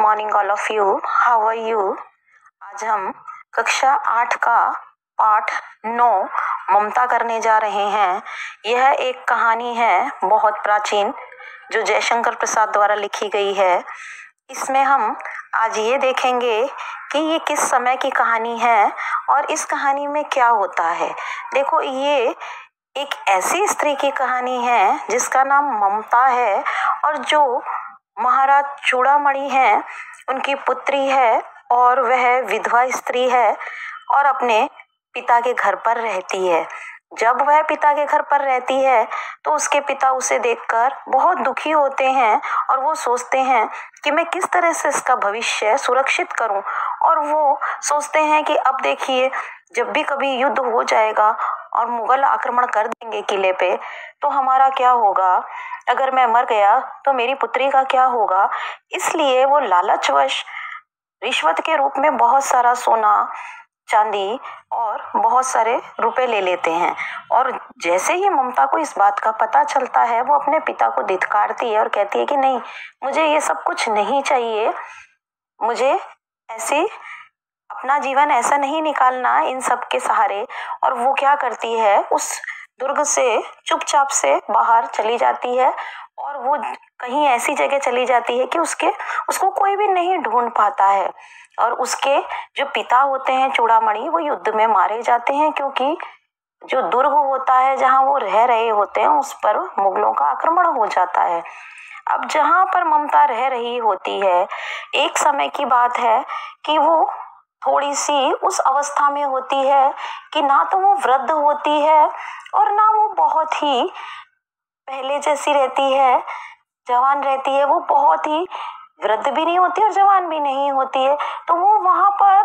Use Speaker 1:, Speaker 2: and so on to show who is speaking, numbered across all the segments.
Speaker 1: Morning all of you, how are you. आज हम कक्षा 8 का पाठ 9 ममता करने जा रहे हैं। यह एक कहानी है बहुत प्राचीन जो जयशंकर प्रसाद द्वारा लिखी गई है। इसमें हम आज ये देखेंगे कि ये किस समय की कहानी है और इस कहानी में क्या होता है। देखो, ये एक ऐसी स्त्री की कहानी है जिसका नाम ममता है और जो महाराज चूड़ामणि हैं उनकी पुत्री है और वह विधवा स्त्री है और अपने पिता के घर पर रहती है। जब वह पिता के घर पर रहती है तो उसके पिता उसे देखकर बहुत दुखी होते हैं और वो सोचते हैं कि मैं किस तरह से इसका भविष्य सुरक्षित करूं। और वो सोचते हैं कि अब देखिए, जब भी कभी युद्ध हो जाएगा और मुगल आक्रमण कर देंगे किले पे तो हमारा क्या होगा, अगर मैं मर गया तो मेरी पुत्री का क्या होगा। इसलिए वो लालचवश रिश्वत के रूप में बहुत सारा सोना चांदी और बहुत सारे रुपए ले लेते हैं। और जैसे ही ममता को इस बात का पता चलता है वो अपने पिता को धिक्कारती है और कहती है कि नहीं, मुझे ये सब कुछ नहीं चाहिए, मुझे ऐसे अपना जीवन ऐसा नहीं निकालना इन सब के सहारे। और वो क्या करती है, उस दुर्ग से चुपचाप से बाहर चली जाती है और वो कहीं ऐसी जगह चली जाती है कि उसको कोई भी नहीं ढूंढ पाता है। और उसके जो पिता होते हैं चूड़ामणि, वो युद्ध में मारे जाते हैं क्योंकि जो दुर्ग होता है जहां वो रह रहे होते हैं उस पर मुगलों का आक्रमण हो जाता है। अब जहां पर ममता रह रही होती है, एक समय की बात है कि वो थोड़ी सी उस अवस्था में होती है कि ना तो वो वृद्ध होती है और ना वो बहुत ही पहले जैसी रहती है, जवान रहती है। वो बहुत ही वृद्ध भी नहीं होती और जवान भी नहीं होती है। तो वो वहां पर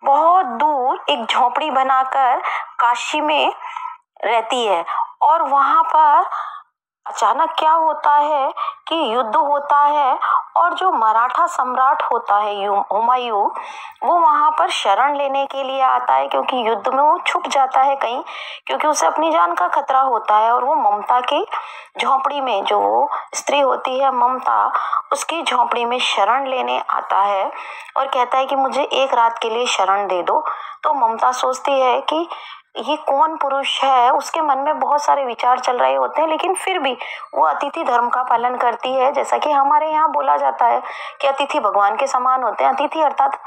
Speaker 1: बहुत दूर एक झोपड़ी बनाकर काशी में रहती है। और वहां पर अचानक क्या होता है कि युद्ध होता है और जो मराठा सम्राट होता है हुमायूं, वो वहां पर शरण लेने के लिए आता है क्योंकि युद्ध में वो छुप जाता है कहीं, क्योंकि उसे अपनी जान का खतरा होता है। और वो ममता की झोपड़ी में, जो वो स्त्री होती है ममता, उसकी झोपड़ी में शरण लेने आता है और कहता है कि मुझे एक रात के लिए शरण दे दो। तो ममता सोचती है कि ये कौन पुरुष है, उसके मन में बहुत सारे विचार चल रहे होते हैं, लेकिन फिर भी वो अतिथि धर्म का पालन करती है। जैसा कि हमारे यहाँ बोला जाता है कि अतिथि भगवान के समान होते हैं। अतिथि अर्थात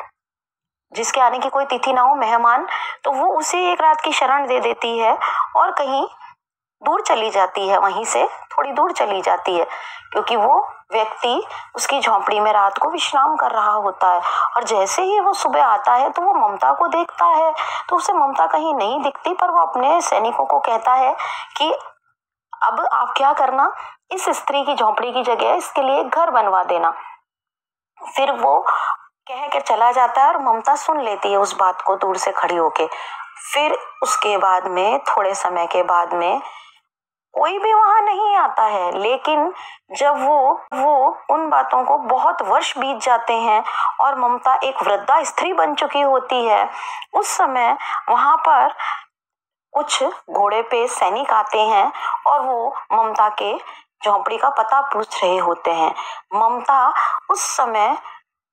Speaker 1: जिसके आने की कोई तिथि ना हो, मेहमान, तो वो उसे एक रात की शरण दे देती है और कहीं दूर चली जाती है, वहीं से थोड़ी दूर चली जाती है क्योंकि वो व्यक्ति उसकी झोंपड़ी में रात को विश्राम कर रहा होता है। और जैसे ही वो सुबह आता है तो वो ममता को देखता है तो उसे ममता कहीं नहीं दिखती, पर वो अपने सैनिकों को कहता है कि अब आप क्या करना, इस स्त्री की झोंपड़ी की जगह इसके लिए एक घर बनवा देना। फिर वो कह के चला जाता है और ममता सुन लेती है उस बात को दूर से खड़ी होके। फिर उसके बाद में, थोड़े समय के बाद में, कोई भी वहां नहीं आता है। लेकिन जब वो उन बातों को बहुत वर्ष बीत जाते हैं और ममता एक वृद्धा स्त्री बन चुकी होती है, उस समय वहां पर कुछ घोड़े पे सैनिक आते हैं और वो ममता के झोंपड़ी का पता पूछ रहे होते हैं। ममता उस समय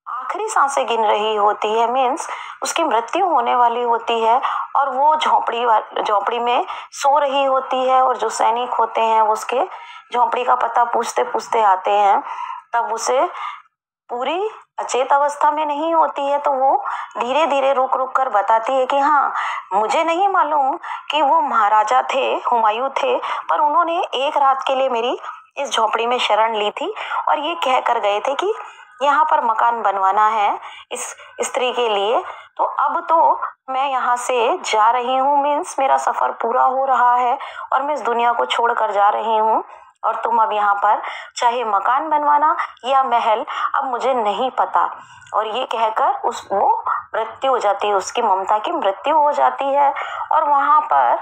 Speaker 1: आखिरी सांसें गिन रही होती है, मीन्स उसकी मृत्यु होने वाली होती है और वो झोंपड़ी में सो रही होती है। और जो सैनिक होते हैं वो उसके झोंपड़ी का पता पूछते पूछते आते हैं। तब उसे पूरी अचेत अवस्था में नहीं होती है तो वो धीरे धीरे रुक रुक कर बताती है कि हाँ, मुझे नहीं मालूम कि वो महाराजा थे, हुमायूं थे, पर उन्होंने एक रात के लिए मेरी इस झोंपड़ी में शरण ली थी और ये कह कर गए थे कि यहाँ पर मकान बनवाना है इस स्त्री के लिए। तो अब तो मैं यहाँ से जा रही हूँ, मीन्स मेरा सफर पूरा हो रहा है और मैं इस दुनिया को छोड़ कर जा रही हूँ और तुम अब यहाँ पर चाहे मकान बनवाना या महल, अब मुझे नहीं पता। और ये कहकर वो मृत्यु हो जाती है, उसकी ममता की मृत्यु हो जाती है। और वहां पर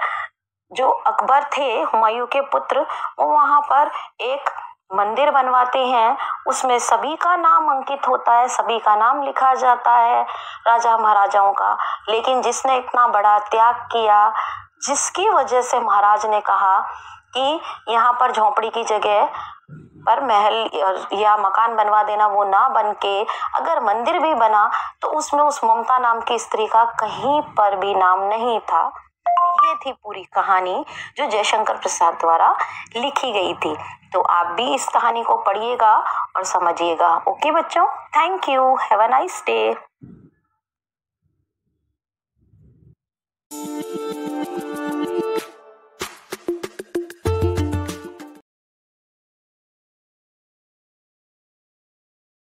Speaker 1: जो अकबर थे, हुमायूं के पुत्र, वो वहां पर एक मंदिर बनवाते हैं। उसमें सभी का नाम अंकित होता है, सभी का नाम लिखा जाता है, राजा महाराजाओं का। लेकिन जिसने इतना बड़ा त्याग किया, जिसकी वजह से महाराज ने कहा कि यहाँ पर झोपड़ी की जगह पर महल या मकान बनवा देना, वो ना बन के अगर मंदिर भी बना तो उसमें उस ममता नाम की स्त्री का कहीं पर भी नाम नहीं था। ये थी पूरी कहानी जो जयशंकर प्रसाद द्वारा लिखी गई थी। तो आप भी इस कहानी को पढ़िएगा और समझिएगा। ओके बच्चों, thank you, have a nice day.